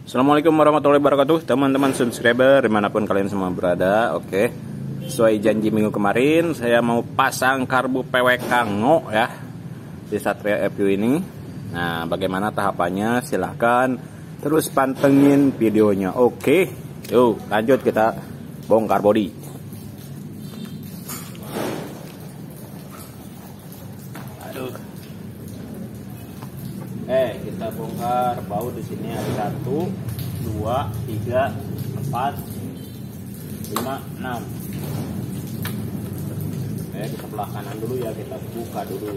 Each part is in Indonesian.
Assalamualaikum warahmatullahi wabarakatuh, teman-teman subscriber dimanapun kalian semua berada. Oke, sesuai janji minggu kemarin, saya mau pasang karbu PWK NGO ya di Satria FU ini. Nah, bagaimana tahapannya? Silahkan terus pantengin videonya. Oke, yuk lanjut kita bongkar bodi. Kita bongkar baut di sini ada 1, 2, 3, 4, 5, 6. Di sebelah kanan dulu ya, kita buka dulu.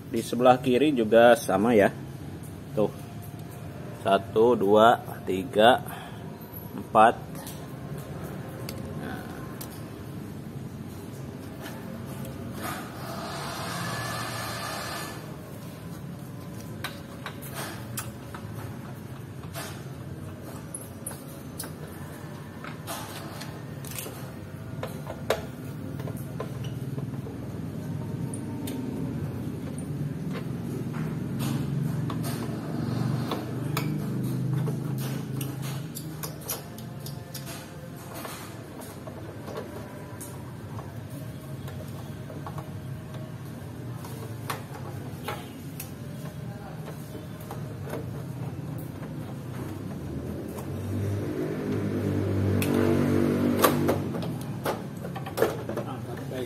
Di sebelah kiri juga sama ya. Tuh. 1, 2, 3, 4.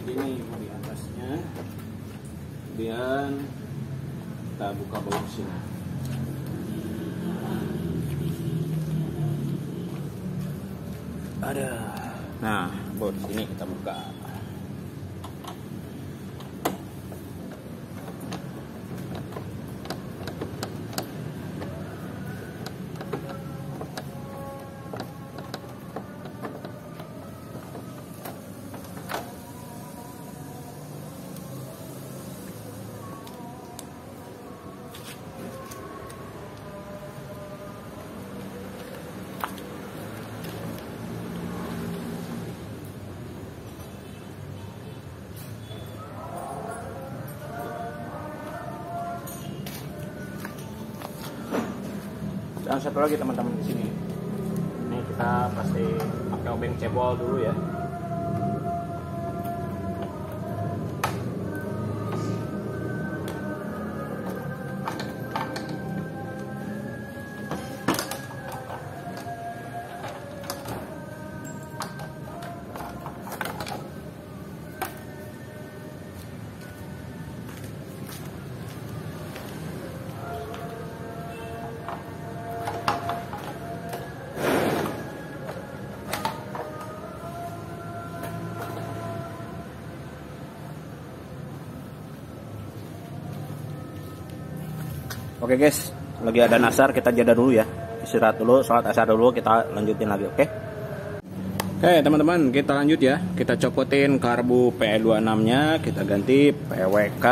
Ini di atasnya, kemudian kita buka baut sini. Ada, nah baut sini kita buka. Dan satu lagi teman-teman di sini. Ini kita pasti pakai obeng cebol dulu ya. Oke guys, lagi ada nasar, kita jeda dulu ya, istirahat dulu, sholat asar dulu, kita lanjutin lagi. Oke teman-teman, kita lanjut ya. Kita copotin karbu PE26 nya, kita ganti PWK.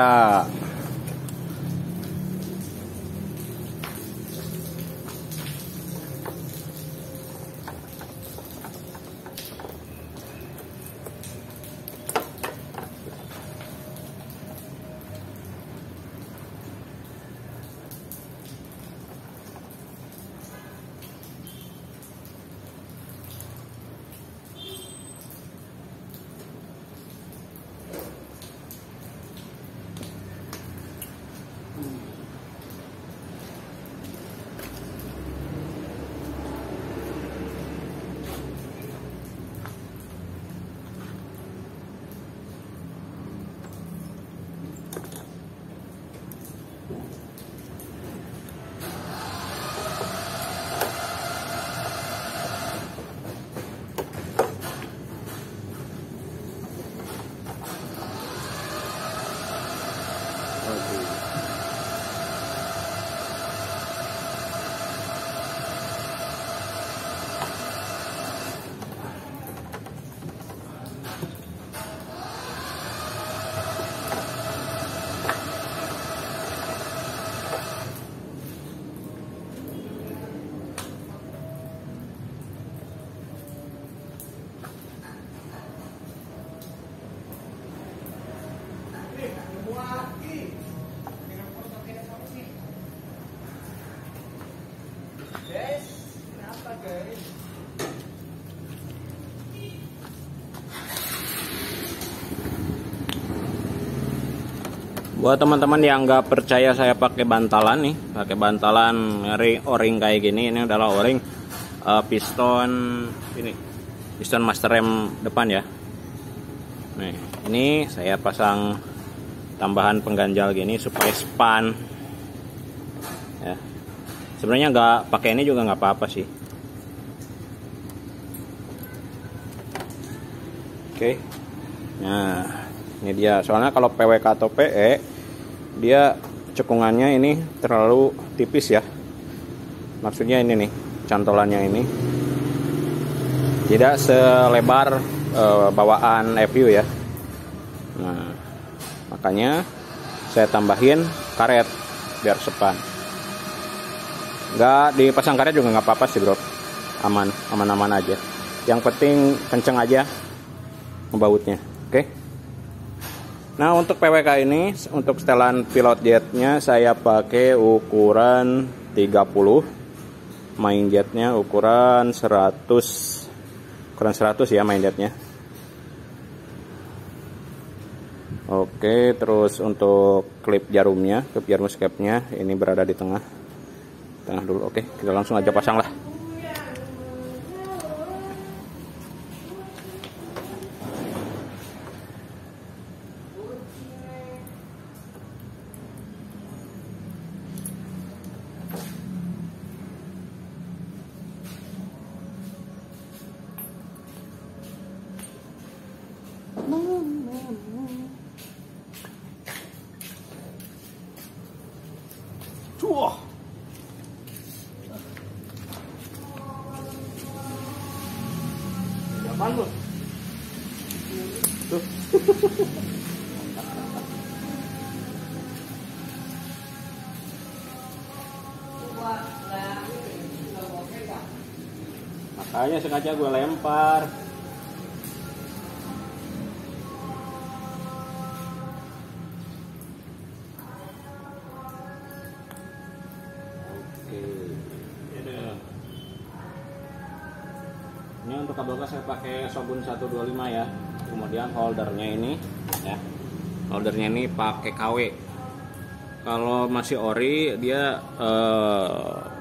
Buat teman-teman yang nggak percaya saya pakai bantalan nih, pakai bantalan o-ring kayak gini, ini adalah o-ring piston ini, piston master rem depan ya. Nih, ini saya pasang tambahan pengganjal gini supaya span. Ya, sebenarnya nggak pakai ini juga nggak apa-apa sih. Oke, nah ini dia. Soalnya kalau PWK atau PE dia cekungannya ini terlalu tipis ya. Maksudnya ini nih, cantolannya ini tidak selebar bawaan FU ya. Nah, makanya saya tambahin karet biar sepan. Nggak dipasang karet juga nggak apa-apa sih bro, aman aja. Yang penting kenceng aja ngebautnya. Oke. Nah, untuk PWK ini, untuk setelan pilot jetnya saya pakai ukuran 30, main jetnya ukuran 100 ya main jetnya. Oke, terus untuk klip jarumnya, klip jarum escape-nya ini berada di tengah dulu. Oke, kita langsung aja pasang lah. Wah. Apaan lu? Tuh. Makanya sengaja gue lempar. Ini untuk kabel gas saya pakai Shogun 125 ya. Kemudian holdernya ini ya. Holdernya ini pakai KW. Kalau masih ori dia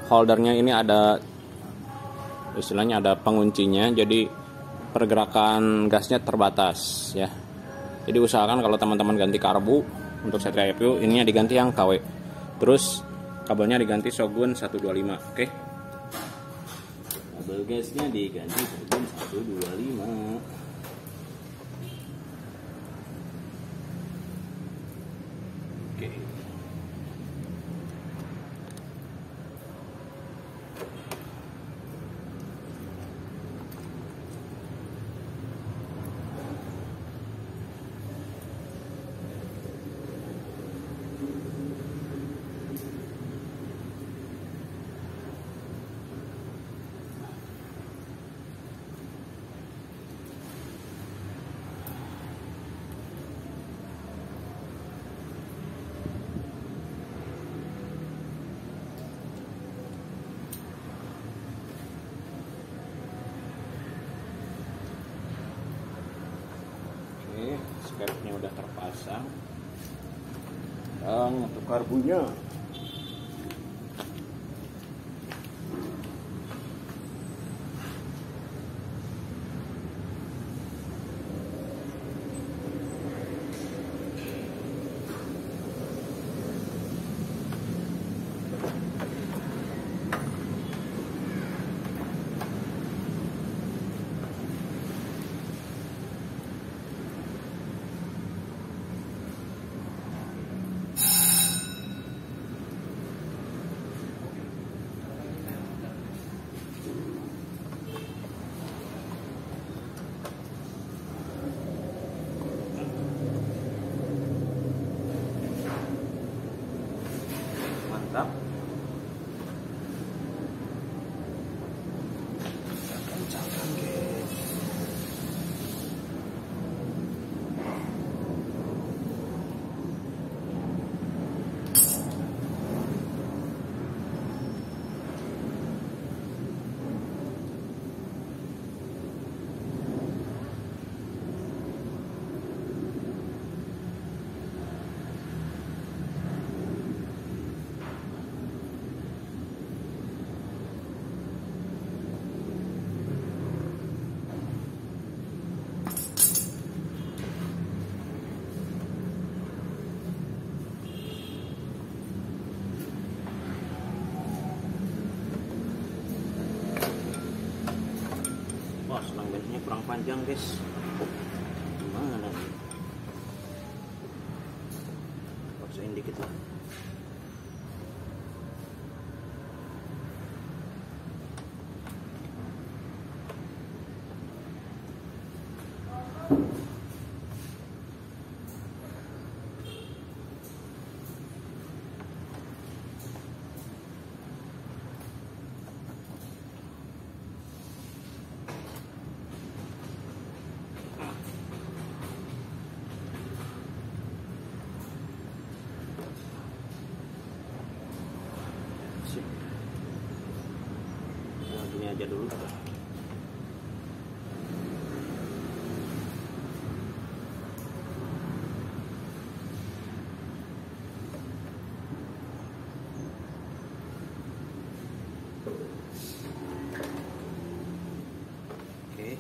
holdernya ini ada istilahnya ada penguncinya, jadi pergerakan gasnya terbatas ya. Jadi usahakan kalau teman-teman ganti karbu untuk Satria FU ininya diganti yang KW. Terus kabelnya diganti Shogun 125. Oke. Kabel gasnya diganti Shogun 125. Oke. Skepnya udah terpasang. Dan untuk karbunya panjang guys. Gimana nih? Paksain dikit lah. Gini aja dulu. Oke.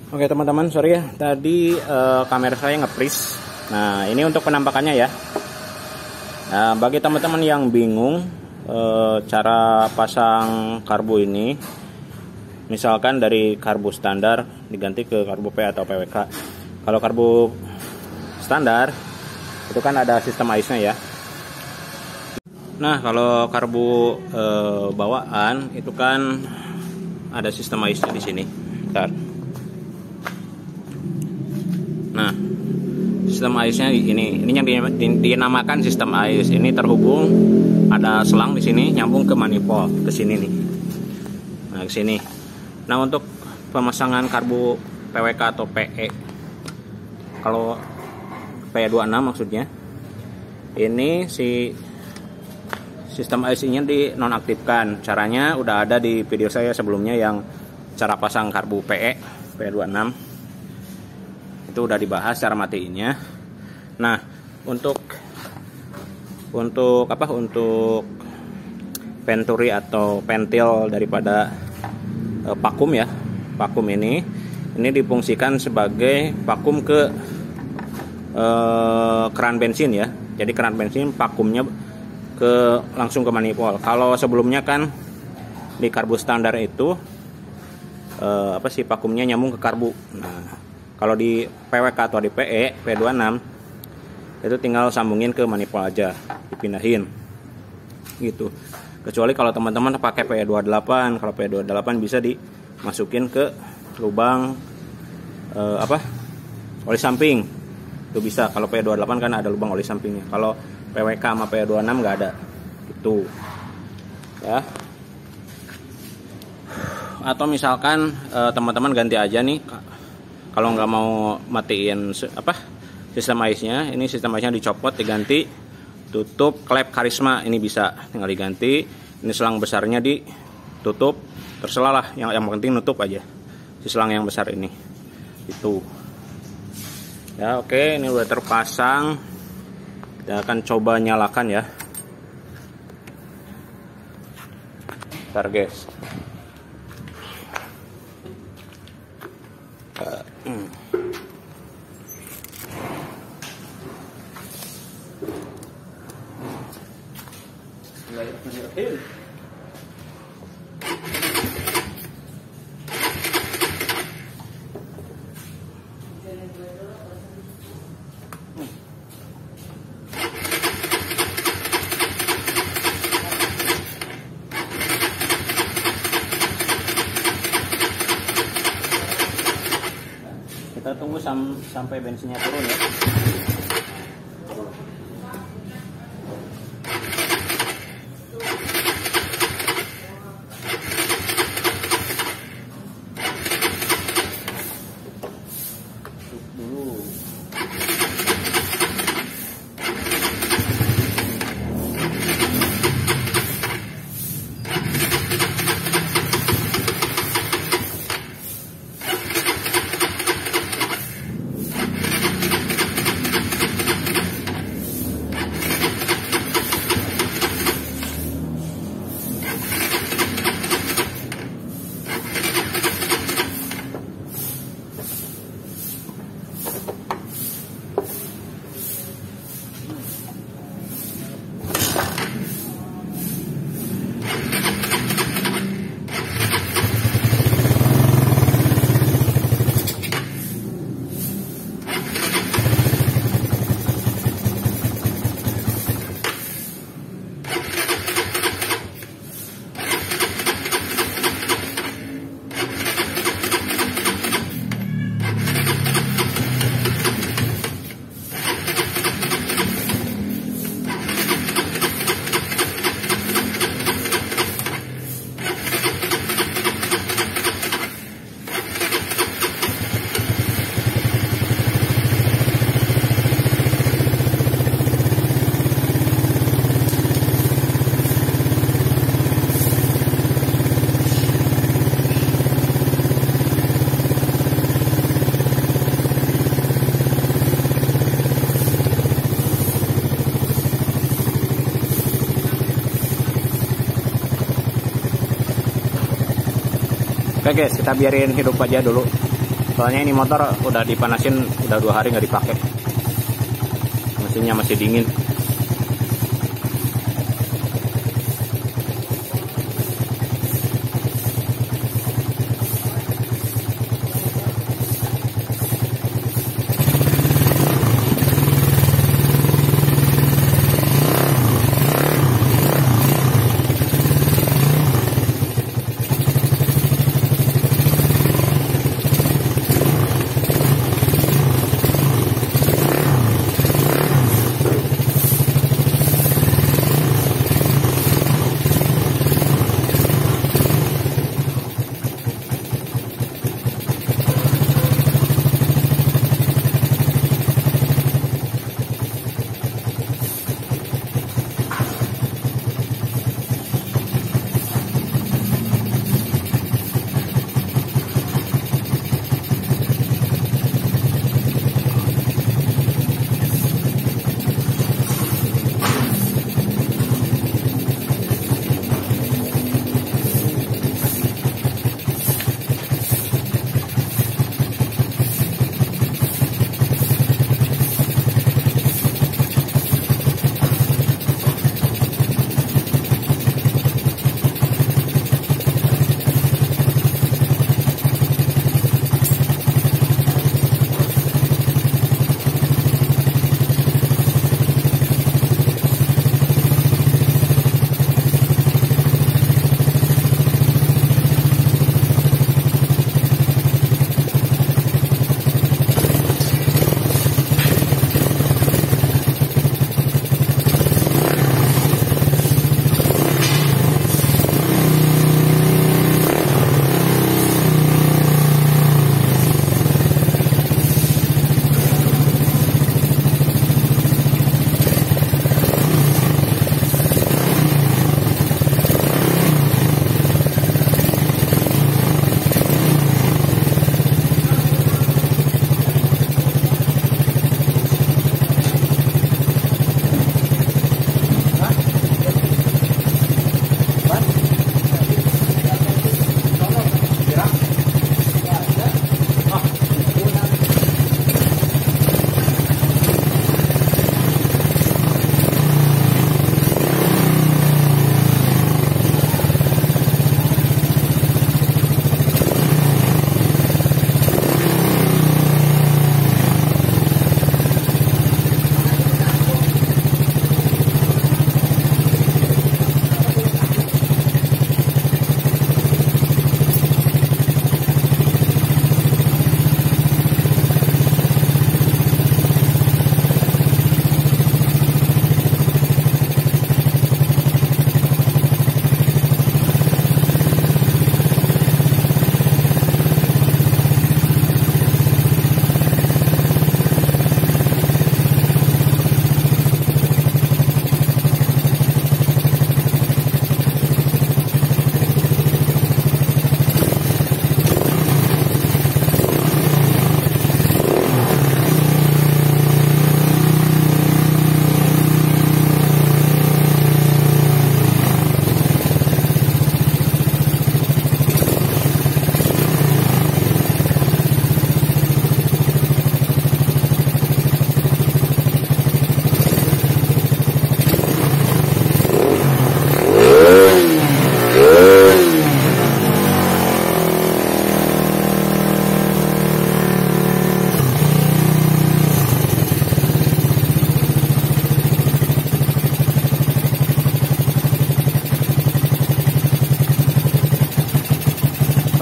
Oke teman-teman, sorry ya, tadi kamera saya nge-freeze. Nah ini untuk penampakannya ya. Nah, bagi teman-teman yang bingung cara pasang karbu ini, misalkan dari karbu standar diganti ke karbu P atau PWK. Kalau karbu standar itu kan ada sistem AIS-nya ya. Nah kalau karbu bawaan itu kan ada sistem AIS-nya di sini. Bentar. Nah, sistem AIS-nya ini yang dinamakan sistem AIS. Ini terhubung, ada selang di sini nyambung ke manifold ke sini nih. Nah, ke sini. Nah, untuk pemasangan karbu PWK atau PE, kalau P26 maksudnya, ini si sistem AIS-nya dinonaktifkan. Caranya udah ada di video saya sebelumnya yang cara pasang karbu PE P26. Itu udah dibahas cara matiinnya. Nah, untuk venturi atau pentil daripada vakum ya, vakum ini difungsikan sebagai vakum ke keran bensin ya. Jadi keran bensin vakumnya langsung ke manifold. Kalau sebelumnya kan di karbu standar itu vakumnya nyambung ke karbu. Nah, kalau di PWK atau di PE P26 itu tinggal sambungin ke manifold aja, dipindahin gitu. Kecuali kalau teman-teman pakai P28, kalau P28 bisa dimasukin ke lubang oli samping. Itu bisa. Kalau P28 kan ada lubang oli sampingnya. Kalau PWK sama P26 nggak ada. Itu. Ya. Atau misalkan teman-teman ganti aja nih. Kalau nggak mau matiin sistem AIS-nya, ini sistem AIS-nya dicopot, diganti, tutup klep karisma, ini bisa tinggal diganti. Ini selang besarnya ditutup, terserah lah. Yang penting nutup aja si selang yang besar ini. Itu. Ya oke, ini udah terpasang. Kita akan coba nyalakan ya. Bentar guys. Kita tunggu sampai bensinnya turun ya. Dulu Oke guys, kita biarin hidup aja dulu. Soalnya ini motor udah dipanasin, udah 2 hari nggak dipakai. Mesinnya masih dingin.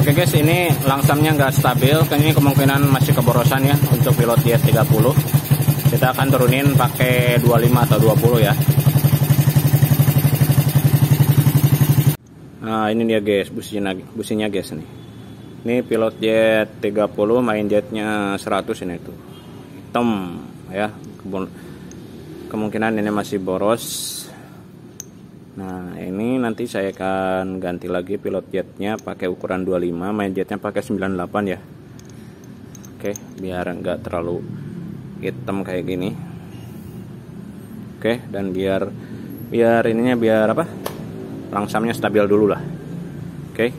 Oke guys, ini langsamnya nggak stabil, kayaknya kemungkinan masih keborosan ya untuk pilot DS30. Kita akan turunin pakai 25 atau 20 ya. Nah ini dia guys, businya guys nih. Ini pilot jet 30, main jetnya 100 ini tuh. Hitam ya. Kemungkinan ini masih boros. Nah ini nanti saya akan ganti lagi pilot jetnya pakai ukuran 25, main jetnya pakai 98 ya. Oke, biar nggak terlalu hitam kayak gini. Oke, dan biar ininya biar apa? Langsamnya stabil dulu lah. Oke.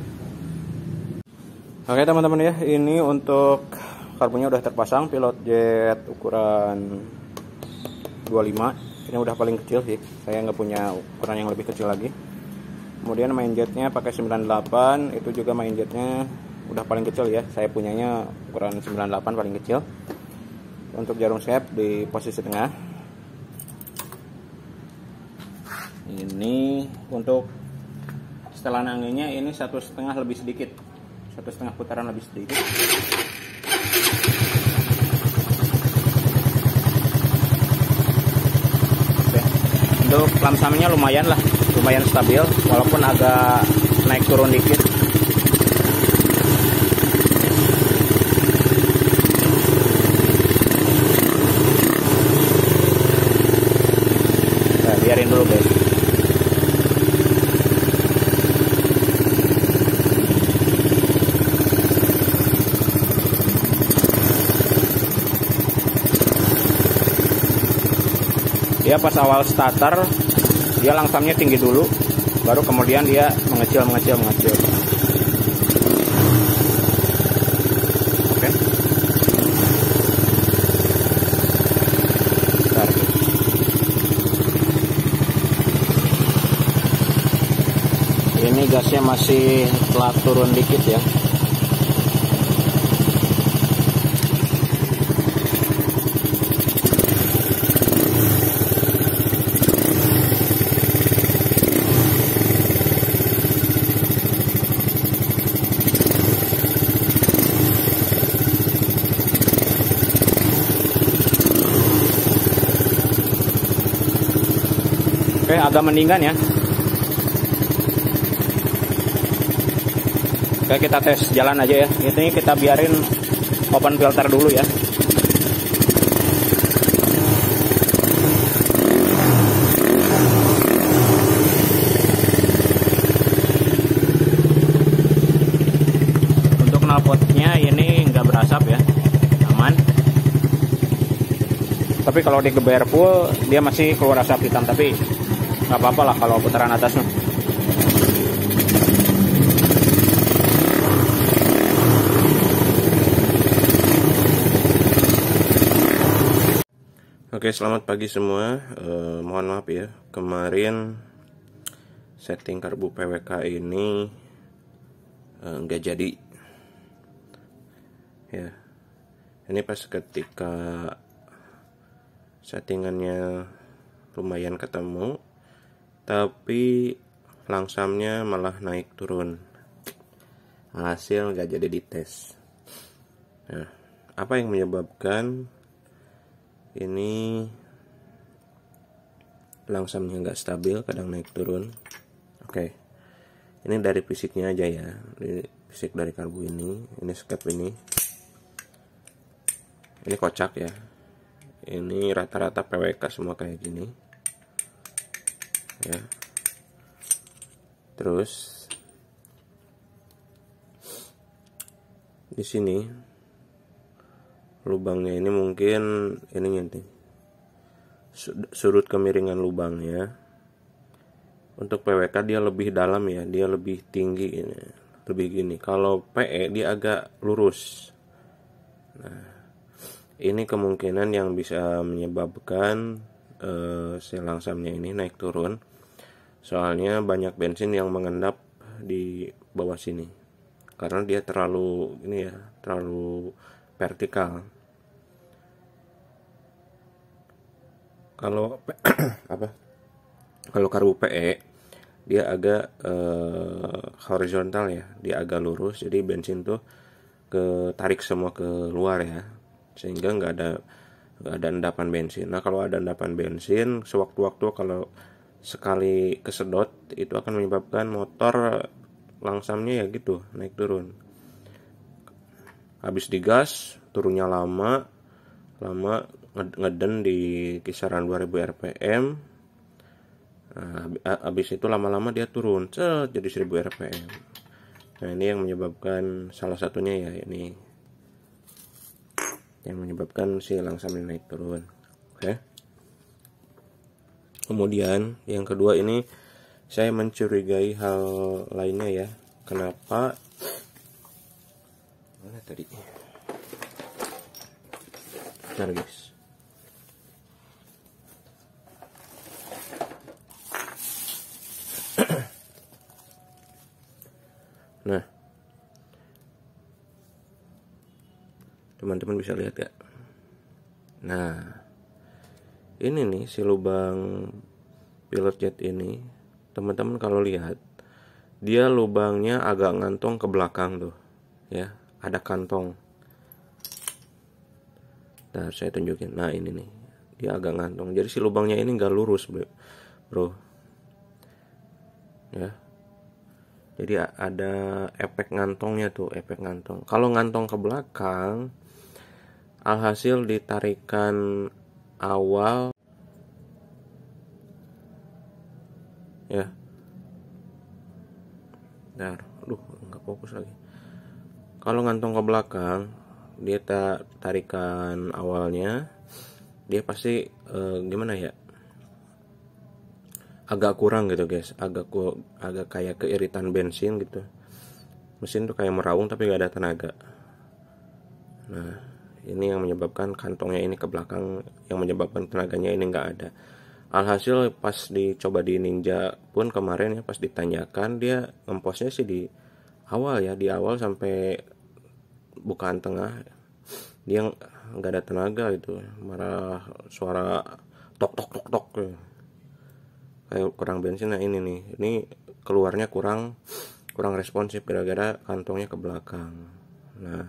Oke teman-teman ya, ini untuk karbunya udah terpasang, pilot jet ukuran 25. Ini udah paling kecil sih, saya nggak punya ukuran yang lebih kecil lagi. Kemudian main jetnya pakai 98, itu juga main jetnya udah paling kecil ya, saya punyanya ukuran 98 paling kecil. Untuk jarum sep di posisi tengah. Ini untuk setelan anginnya ini 1,5 lebih sedikit, 1,5 putaran lebih sedikit. Oke. Untuk lamsamnya lumayan lah, lumayan stabil walaupun agak naik turun dikit. Nah, biarin dulu guys. Dia pas awal starter dia langsamnya tinggi dulu, baru kemudian dia mengecil. Oke. Bentar. Ini gasnya masih telat turun dikit ya. Oke, agak mendingan ya. Oke, kita tes jalan aja ya. Ini kita biarin open filter dulu ya. Untuk knalpotnya ini nggak berasap ya, aman. Tapi kalau digeber full dia masih keluar asap hitam, tapi nggak apa-apa lah kalau putaran atasnya. Oke, selamat pagi semua. Mohon maaf ya, kemarin setting karbu PWK ini nggak jadi. Ya, ini pas ketika settingannya lumayan ketemu, tapi langsamnya malah naik turun. Hasil nggak jadi dites. Nah, apa yang menyebabkan ini langsamnya nggak stabil, kadang naik turun? Oke, ini dari fisiknya aja ya, fisik dari karbu ini skep ini kocak ya. Ini rata-rata PWK semua kayak gini ya. Terus di sini lubangnya ini mungkin ini nih sudut kemiringan lubangnya. Untuk PWK dia lebih dalam ya, dia lebih tinggi ini, lebih gini. Kalau PE dia agak lurus. Nah, ini kemungkinan yang bisa menyebabkan si langsamnya ini naik turun. Soalnya banyak bensin yang mengendap di bawah sini. Karena dia terlalu ini ya, terlalu vertikal. Kalau apa? Kalau karbu PE dia agak horizontal ya, dia agak lurus, jadi bensin tuh ketarik semua ke luar ya, sehingga nggak ada endapan bensin. Nah, kalau ada endapan bensin sewaktu-waktu, kalau sekali kesedot, itu akan menyebabkan motor langsamnya ya gitu, naik turun. Habis digas turunnya lama ngeden di kisaran 2000 rpm. Nah, habis itu lama-lama dia turun jadi 1000 rpm. Nah, ini yang menyebabkan, salah satunya ya ini yang menyebabkan si langsamnya naik turun. Oke. Kemudian yang kedua ini saya mencurigai hal lainnya ya. Kenapa Mana tadi? Bentar guys. Nah, teman-teman bisa lihat gak? Nah, ini nih si lubang pilot jet ini, teman-teman kalau lihat, dia lubangnya agak ngantong ke belakang tuh, ya, ada kantong. Nah, saya tunjukin. Nah, ini nih, dia agak ngantong. Jadi si lubangnya ini nggak lurus, bro. Ya. Jadi ada efek ngantongnya tuh, efek ngantong. Kalau ngantong ke belakang, alhasil ditarikan awal, ya. Bentar, aduh, nggak fokus lagi. Kalau ngantong ke belakang, dia tarikan awalnya, dia pasti gimana ya? Agak kurang gitu guys, agak kayak keiritan bensin gitu. Mesin tuh kayak meraung tapi gak ada tenaga. Nah, ini yang menyebabkan kantongnya ini ke belakang, yang menyebabkan tenaganya ini nggak ada. Alhasil pas dicoba di Ninja pun kemarin ya, pas ditanyakan, dia ngemposnya sih di awal ya, di awal sampai bukaan tengah dia nggak ada tenaga itu, malah suara tok tok tok tok kayak kurang bensin. Nah ini nih, ini keluarnya kurang responsif gara-gara kantongnya ke belakang. Nah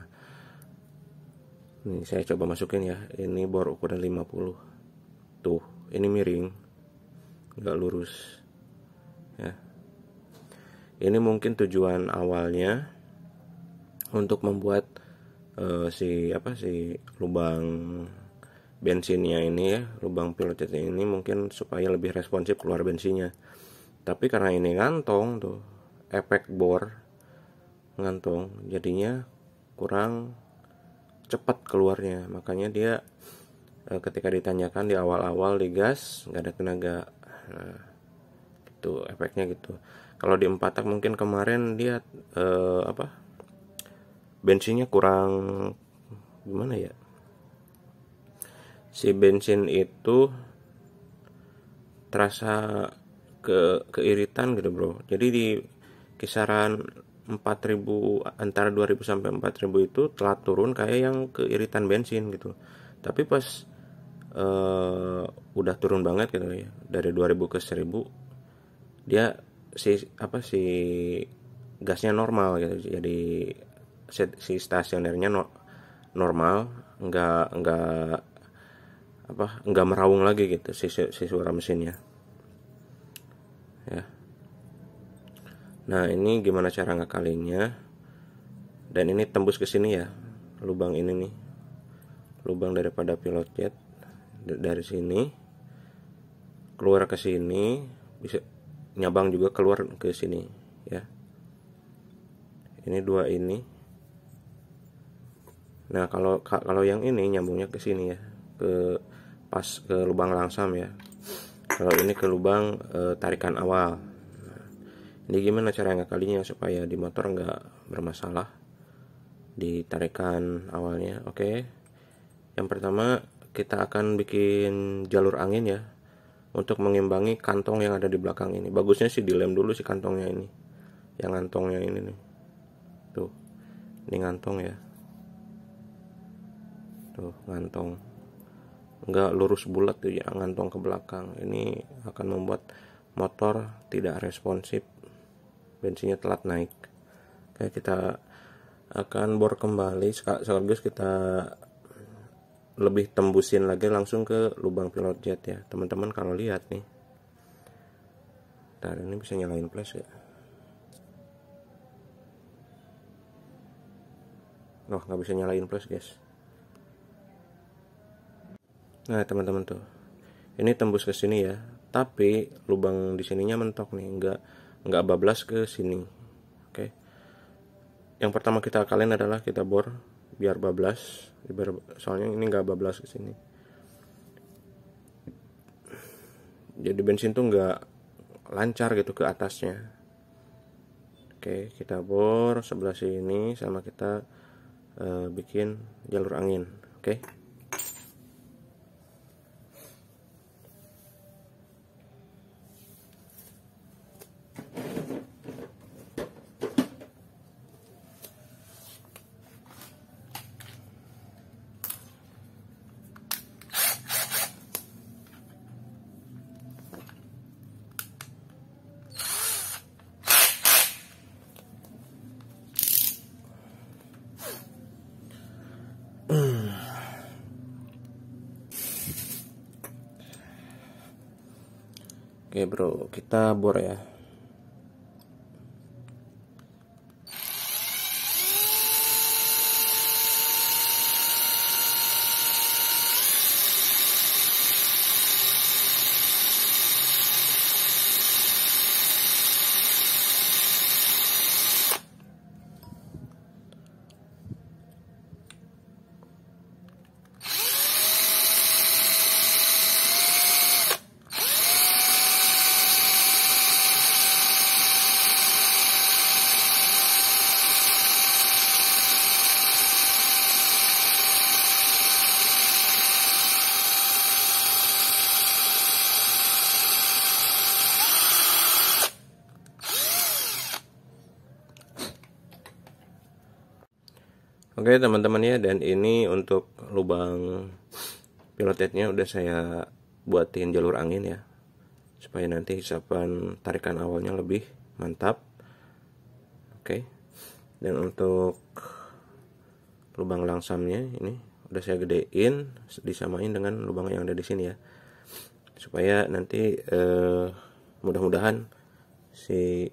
ini saya coba masukin ya, ini bor ukuran 50 tuh, ini miring, nggak lurus ya. Ini mungkin tujuan awalnya untuk membuat si lubang bensinnya ini ya, lubang pilot jet ini mungkin supaya lebih responsif keluar bensinnya. Tapi karena ini ngantong tuh, efek bor ngantong, jadinya kurang cepat keluarnya. Makanya dia ketika ditanyakan di awal-awal digas nggak ada tenaga. Nah, itu efeknya gitu. Kalau di 4 tak mungkin kemarin dia bensinnya kurang gimana ya, si bensin itu terasa keiritan gitu bro. Jadi di kisaran 4.000, antara 2.000 sampai 4.000 itu telah turun kayak yang keiritan bensin gitu. Tapi pas udah turun banget gitu ya, dari 2.000 ke 1.000, dia si gasnya normal gitu. Jadi si stasionernya normal, nggak meraung lagi gitu si suara mesinnya ya. Nah ini gimana cara ngakalinnya, dan ini tembus ke sini ya, lubang ini nih, lubang daripada pilot jet, dari sini keluar ke sini, bisa nyabang juga keluar ke sini ya. Ini dua ini. Nah kalau yang ini nyambungnya ke sini ya, ke pas ke lubang langsam ya. Kalau ini ke lubang tarikan awal. Nah, ini gimana cara ngakalinya supaya di motor nggak bermasalah di tarikan awalnya? Oke. Yang pertama kita akan bikin jalur angin ya, untuk mengimbangi kantong yang ada di belakang ini. Bagusnya sih dilem dulu si kantongnya ini, yang ngantongnya ini nih. Tuh, ini ngantong ya. Tuh, ngantong. Nggak lurus bulat tuh ya, ngantong ke belakang. Ini akan membuat motor tidak responsif, bensinnya telat naik. Oke, kita akan bor kembali, sekaligus kita lebih tembusin lagi langsung ke lubang pilot jet ya teman-teman. Kalau lihat nih, ntar ini bisa nyalain flash ya. Oh, nggak bisa nyalain flash guys. Nah teman-teman tuh, ini tembus ke sini ya, tapi lubang di sininya mentok nih, nggak bablas ke sini. Oke, yang pertama kita akalin adalah kita bor biar bablas, soalnya ini nggak bablas ke sini. Jadi bensin tuh nggak lancar gitu ke atasnya. Oke, kita bor sebelah sini, sama kita bikin jalur angin. Oke. Oke bro, kita bor ya. Oke teman-teman ya, dan ini untuk lubang pilot headnya udah saya buatin jalur angin ya, supaya nanti hisapan tarikan awalnya lebih mantap. Oke, dan untuk lubang langsamnya ini udah saya gedein, disamain dengan lubang yang ada di sini ya, supaya nanti mudah-mudahan si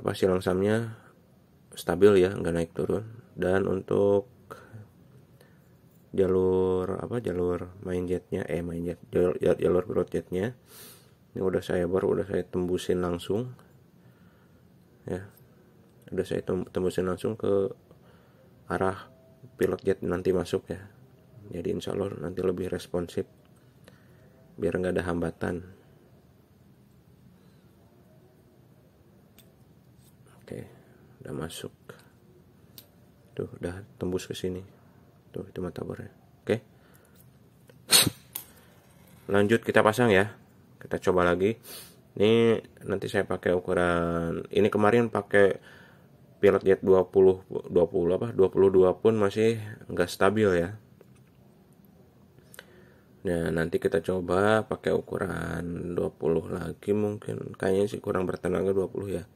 langsamnya stabil ya, nggak naik turun. Dan untuk jalur main jetnya, jalur pilot jetnya ini udah saya tembusin langsung ya, udah saya tembusin langsung ke arah pilot jet nanti masuk ya. Jadi insya Allah nanti lebih responsif biar nggak ada hambatan. Oke, udah masuk. Tuh, udah tembus ke sini. Tuh, itu mata bornya. Oke. Lanjut kita pasang ya. Kita coba lagi. Ini nanti saya pakai ukuran, ini kemarin pakai pilot jet 22 pun masih nggak stabil ya. Nah, nanti kita coba pakai ukuran 20 lagi, mungkin kayaknya sih kurang bertenaga 20 ya.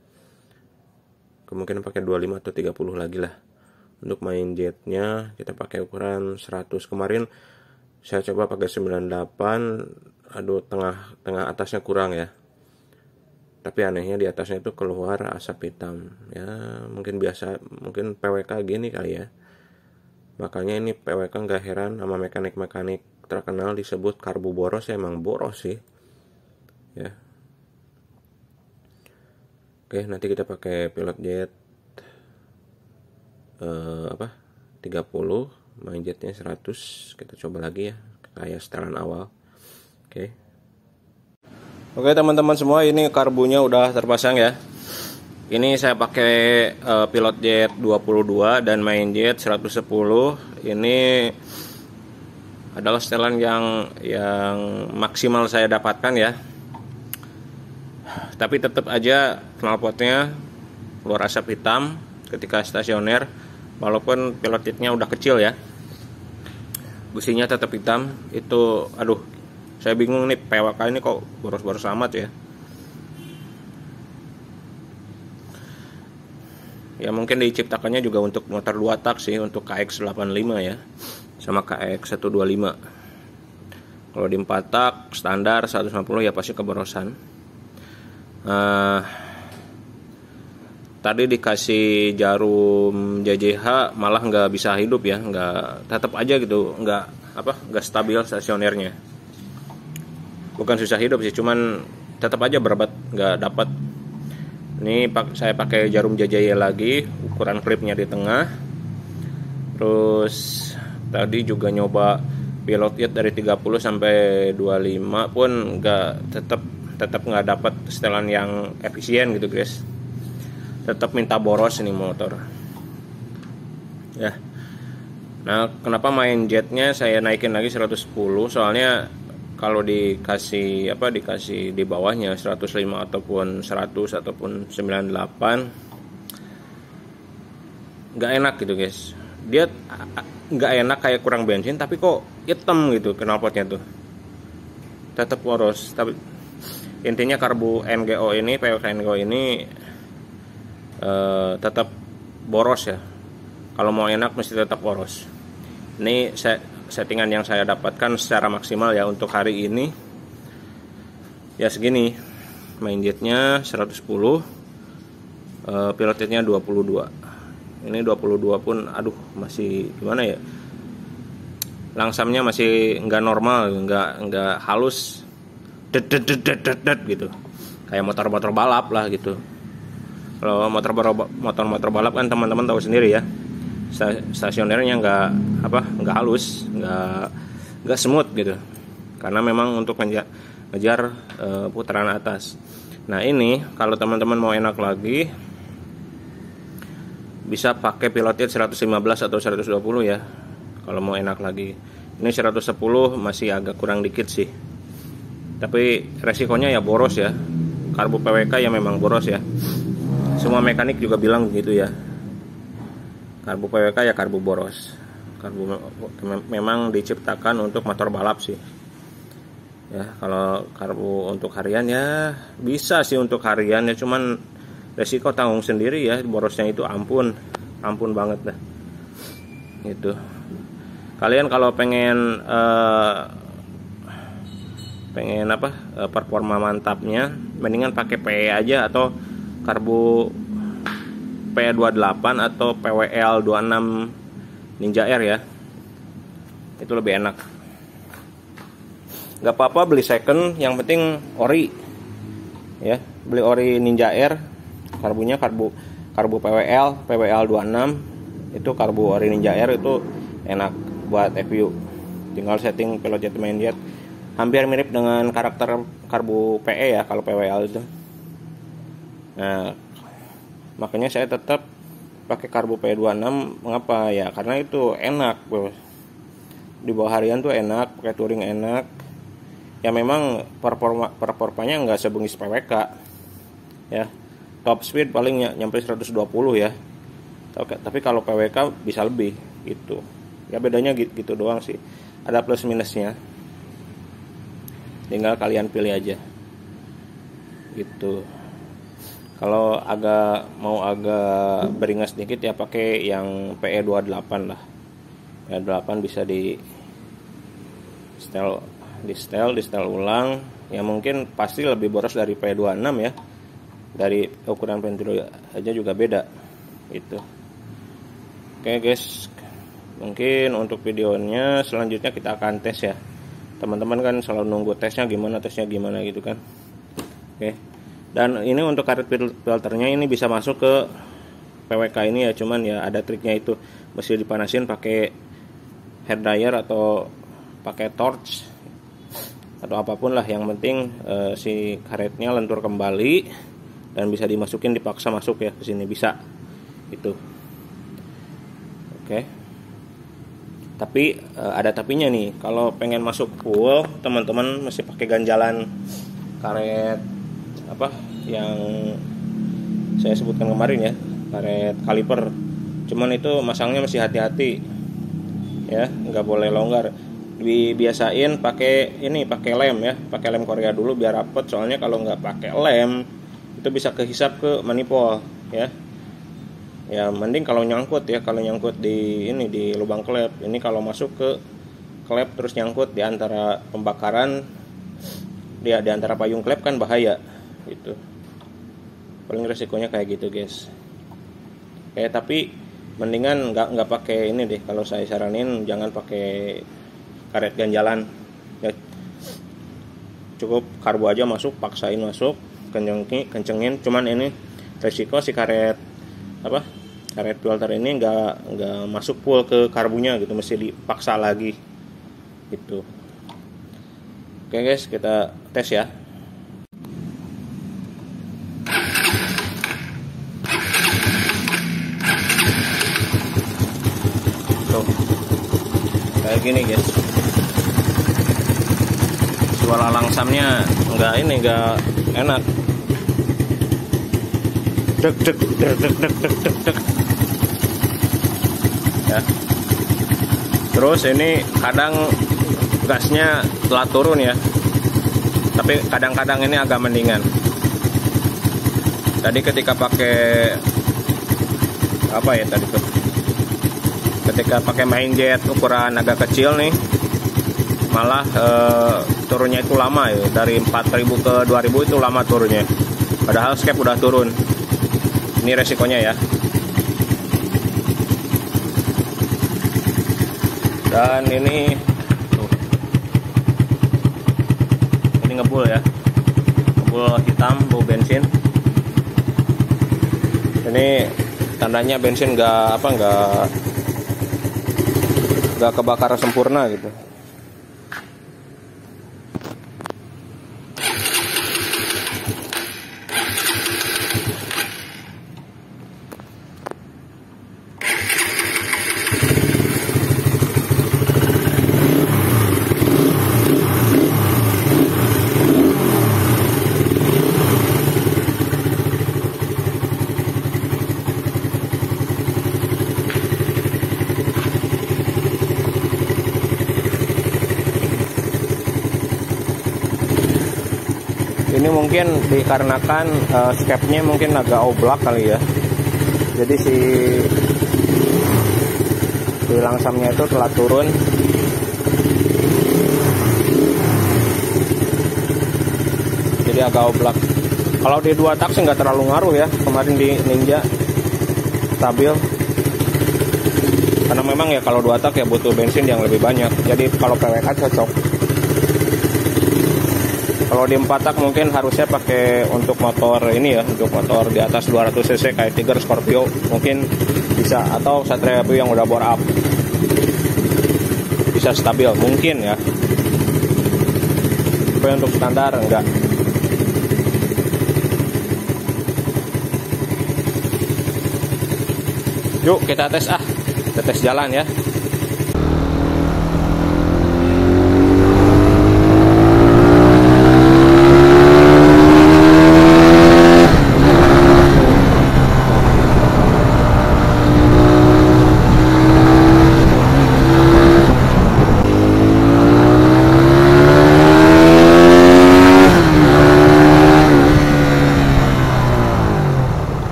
Kemungkinan pakai 25 atau 30 lagi lah. Untuk main jetnya kita pakai ukuran 100. Kemarin saya coba pakai 98, aduh tengah atasnya kurang ya. Tapi anehnya di atasnya itu keluar asap hitam. Ya, mungkin PWK gini kali ya. Makanya ini PWK nggak heran sama mekanik-mekanik terkenal disebut karbu boros, ya emang boros sih. Ya. Oke, nanti kita pakai pilot jet 30, main jetnya 100. Kita coba lagi ya, kayak setelan awal. Oke teman-teman semua, ini karbunya udah terpasang ya. Ini saya pakai pilot jet 22 dan main jet 110. Ini adalah setelan yang maksimal saya dapatkan ya. Tapi tetap aja knalpotnya keluar asap hitam ketika stasioner. Walaupun pilot jetnya udah kecil ya, businya tetap hitam. Itu aduh, saya bingung nih, PWK ini kok boros-boros amat ya. Ya mungkin diciptakannya juga untuk motor 2 tak sih, untuk KX85 ya, sama KX125. Kalau di 4 tak standar 150 ya pasti keborosan. Tadi dikasih jarum JJH malah nggak bisa hidup ya, tetap aja gitu, nggak stabil stasionernya. Bukan susah hidup sih, cuman tetap aja berobat nggak dapat. Ini saya pakai jarum JJH lagi, ukuran klipnya di tengah. Terus tadi juga nyoba pilot jet dari 30 sampai 25 pun tetap nggak dapat setelan yang efisien gitu guys. Tetap minta boros ini motor ya. Nah, kenapa main jetnya saya naikin lagi 110? Soalnya kalau dikasih dikasih di bawahnya 105 ataupun 100 ataupun 98 nggak enak gitu guys. Dia nggak enak, kayak kurang bensin, tapi kok hitam gitu knalpotnya tuh. Tetap boros. Tapi intinya karbu NGO ini, PWK NGO ini tetap boros ya. Kalau mau enak mesti tetap boros. Ini settingan yang saya dapatkan secara maksimal ya untuk hari ini. Ya segini. Main jetnya 110, pilot jetnya 22. Ini 22 pun aduh masih gimana ya? Langsamnya masih nggak normal, nggak halus. Det gitu. Kayak motor-motor balap lah gitu. Kalau motor balap kan teman-teman tahu sendiri ya. Stasionernya nggak halus, nggak smooth gitu, karena memang untuk ngejar putaran atas. Nah ini kalau teman-teman mau enak lagi bisa pakai pilot jet 115 atau 120 ya. Kalau mau enak lagi, ini 110 masih agak kurang dikit sih, tapi resikonya ya boros ya. Karbu PWK ya memang boros ya, semua mekanik juga bilang begitu ya. Karbu PWK ya karbu boros. Karbu memang diciptakan untuk motor balap sih. Ya, kalau karbu untuk harian ya bisa sih untuk harian ya, cuman resiko tanggung sendiri ya, borosnya itu ampun banget dah. Gitu. Kalian kalau pengen performa mantapnya, mendingan pakai PE aja atau karbu P28 atau PWL 26 Ninja Air ya. Itu lebih enak. Gak apa-apa beli second, yang penting ori. Ya, beli ori Ninja Air. Karbunya karbu PWL 26. Itu karbu ori Ninja Air, itu enak buat FPU. Tinggal setting pilot jet main jet. Hampir mirip dengan karakter karbu PE ya kalau PWL itu. Nah, makanya saya tetap pakai karbu P26. Mengapa ya? Karena itu enak, bro. Di bawah harian tuh enak, pakai touring enak. Ya memang performanya nggak sebengis PWK. Ya. Top speed paling nyampe 120 ya. Tapi kalau PWK bisa lebih gitu. Ya bedanya gitu doang sih. Ada plus minusnya. Tinggal kalian pilih aja. Gitu. Kalau mau agak beringas sedikit ya pakai yang PE28 lah. PE28 bisa di setel ulang. Ya mungkin pasti lebih boros dari PE26 ya. Dari ukuran ventilo aja juga beda. Gitu. Oke guys. Mungkin untuk videonya selanjutnya kita akan tes ya. Teman-teman kan selalu nunggu tesnya gimana gitu kan. Oke. Dan ini untuk karet filternya ini bisa masuk ke PWK ini ya, cuman ya ada triknya itu, mesti dipanasin pakai hair dryer atau pakai torch atau apapun lah, yang penting si karetnya lentur kembali dan bisa dimasukin, dipaksa masuk ya ke sini bisa itu. Oke. Tapi ada tapinya nih, kalau pengen masuk full teman-teman mesti pakai ganjalan karet yang saya sebutkan kemarin ya, karet kaliper. Cuman itu masangnya mesti hati-hati ya, nggak boleh longgar. Dibiasain pakai lem ya, pakai lem Korea dulu biar rapet. Soalnya kalau nggak pakai lem itu bisa kehisap ke manifold ya. Ya mending kalau nyangkut di lubang klep. Ini kalau masuk ke klep terus nyangkut di antara pembakaran, di antara payung klep kan bahaya gitu. Paling resikonya kayak gitu guys. Tapi mendingan nggak pakai ini deh. Kalau saya saranin jangan pakai karet ganjalan ya, cukup karbu aja masuk, paksain masuk, kencengin. Cuman ini resiko si karet filter ini nggak masuk full ke karbunya gitu, mesti dipaksa lagi gitu. Oke guys, kita tes ya. Tuh. kayak gini guys. Suara langsamnya nggak enak. Dek dek dek dek dek dek dek dek. Ya. Terus ini kadang gasnya telah turun ya. Tapi kadang-kadang ini agak mendingan. Tadi ketika pakai apa ya tadi tuh? Ketika pakai main jet ukuran agak kecil nih, malah turunnya itu lama ya. Dari 4.000 ke 2.000 itu lama turunnya. Padahal skep udah turun. Ini resikonya ya. Dan ini tuh. Ini ngebul ya. Ngebul hitam bau bensin. Ini tandanya bensin nggak kebakar sempurna gitu. Ini mungkin dikarenakan skepnya mungkin agak oblak kali ya. Jadi si langsamnya itu telah turun. Jadi agak oblak. Kalau di 2 tak sih nggak terlalu ngaruh ya. Kemarin di Ninja stabil. Karena memang ya kalau 2 tak ya butuh bensin yang lebih banyak. Jadi kalau PWK cocok. Kalau di 4 tak mungkin harusnya pakai untuk motor ini ya, untuk motor di atas 200 cc kayak Tiger, Scorpio mungkin bisa, atau Satria Api yang udah bore up bisa stabil mungkin ya. Tapi untuk standar enggak. Yuk kita tes kita tes jalan ya.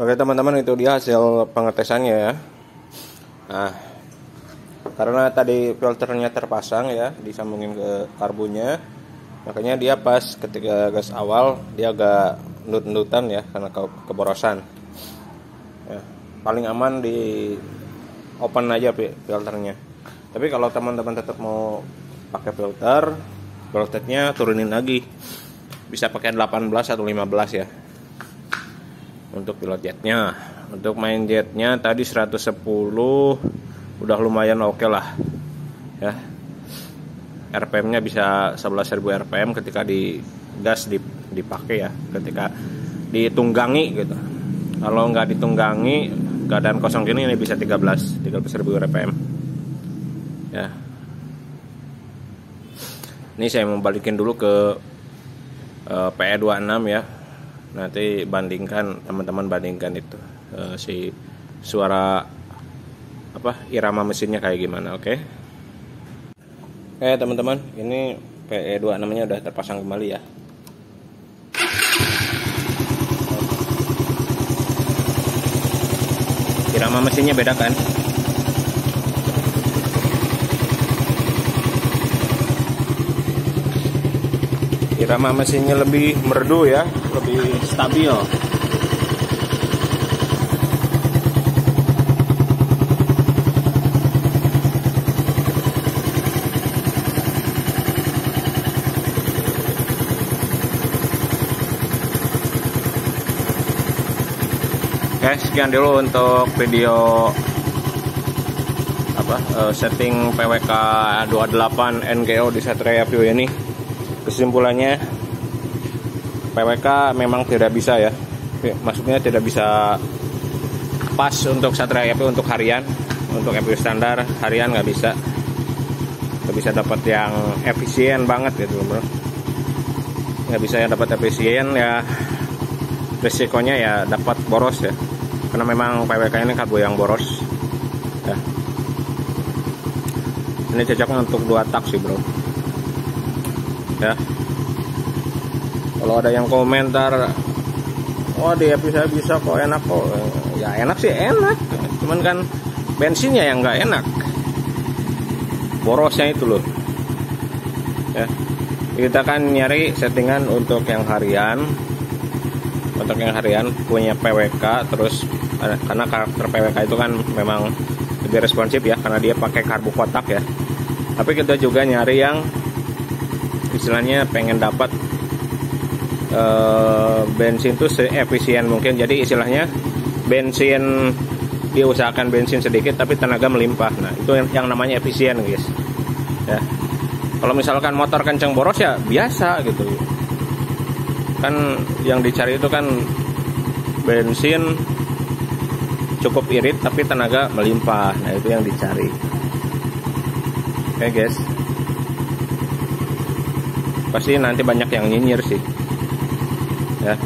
Oke teman-teman, itu dia hasil pengetesannya ya. Nah, karena tadi filternya terpasang ya, disambungin ke karbunya, makanya dia pas ketika gas awal dia agak endut-endutan ya, karena keborosan ya. Paling aman di open aja filternya. Tapi kalau teman-teman tetap mau pakai filter, voltage-nya turunin lagi, bisa pakai 18 atau 15 ya untuk pilot jetnya. Untuk main jetnya tadi 110 udah lumayan oke lah ya. RPM-nya bisa 11.000 RPM ketika di gas dipakai ya, ketika ditunggangi gitu. Kalau nggak ditunggangi, keadaan kosong gini ini bisa 13.000 RPM ya. Ini saya mau balikin dulu ke PE26 ya. Nanti bandingkan, teman-teman bandingkan itu si suara irama mesinnya kayak gimana. Oke. Teman-teman, ini PE26 nya udah terpasang kembali ya. Irama mesinnya beda kan? Irama mesinnya lebih merdu ya, lebih stabil. Oke, sekian dulu untuk video setting PWK 28 NGO di Satria View ini. Kesimpulannya, PWK memang tidak bisa ya, maksudnya tidak bisa pas untuk Satria View untuk harian, untuk FPU standar harian nggak bisa dapat yang efisien banget gitu bro, nggak bisa yang dapat efisien ya, risikonya ya dapat boros ya, karena memang PWK ini karbu yang boros ya. Ini cocoknya untuk 2 tak sih bro ya. Kalau ada yang komentar, oh dia bisa kok, enak kok, ya enak sih enak, cuman kan bensinnya yang nggak enak, borosnya itu loh ya. Kita kan nyari settingan untuk yang harian, punya PWK. Terus karena karakter PWK itu kan memang lebih responsif ya, karena dia pakai karbu kotak ya. Tapi kita juga nyari yang istilahnya pengen dapat bensin tuh seefisien mungkin. Jadi istilahnya bensin, diusahakan bensin sedikit tapi tenaga melimpah. Nah itu yang namanya efisien guys ya. Kalau misalkan motor kenceng boros ya biasa gitu kan, yang dicari itu kan bensin cukup irit tapi tenaga melimpah. Nah itu yang dicari. Oke guys, pasti nanti banyak yang nyinyir sih ya.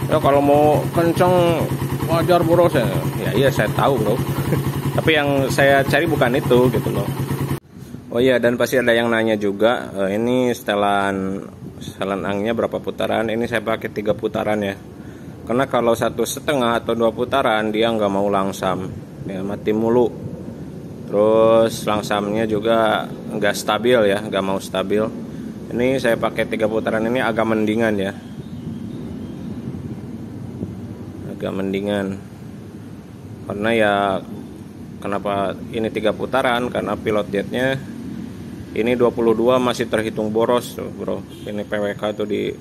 Ya kalau mau kenceng wajar boros ya. Ya iya saya tahu bro. Tapi yang saya cari bukan itu gitu loh. Oh iya, dan pasti ada yang nanya juga, ini setelan angnya berapa putaran? Ini saya pakai 3 putaran ya. Karena kalau 1,5 atau 2 putaran dia nggak mau langsam, ya mati mulu. Terus langsamnya juga nggak stabil ya, nggak mau stabil. Ini saya pakai 3 putaran ini agak mendingan ya, agak mendingan. Karena ya kenapa ini 3 putaran? Karena pilot jetnya ini 22 masih terhitung boros tuh bro. Ini PWK tuh di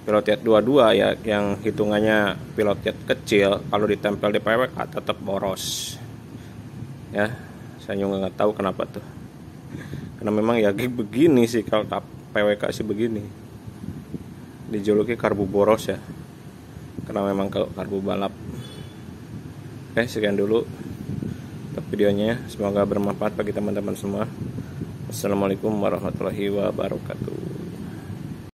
pilot jet 22 ya, yang hitungannya pilot jet kecil, kalau ditempel di PWK tetap boros ya. Saya juga nggak tahu kenapa tuh, karena memang ya begini sih, kalau PWK sih begini, dijuluki karbu boros ya, karena memang karbu balap. Oke, sekian dulu untuk videonya, semoga bermanfaat bagi teman-teman semua. Assalamualaikum warahmatullahi wabarakatuh.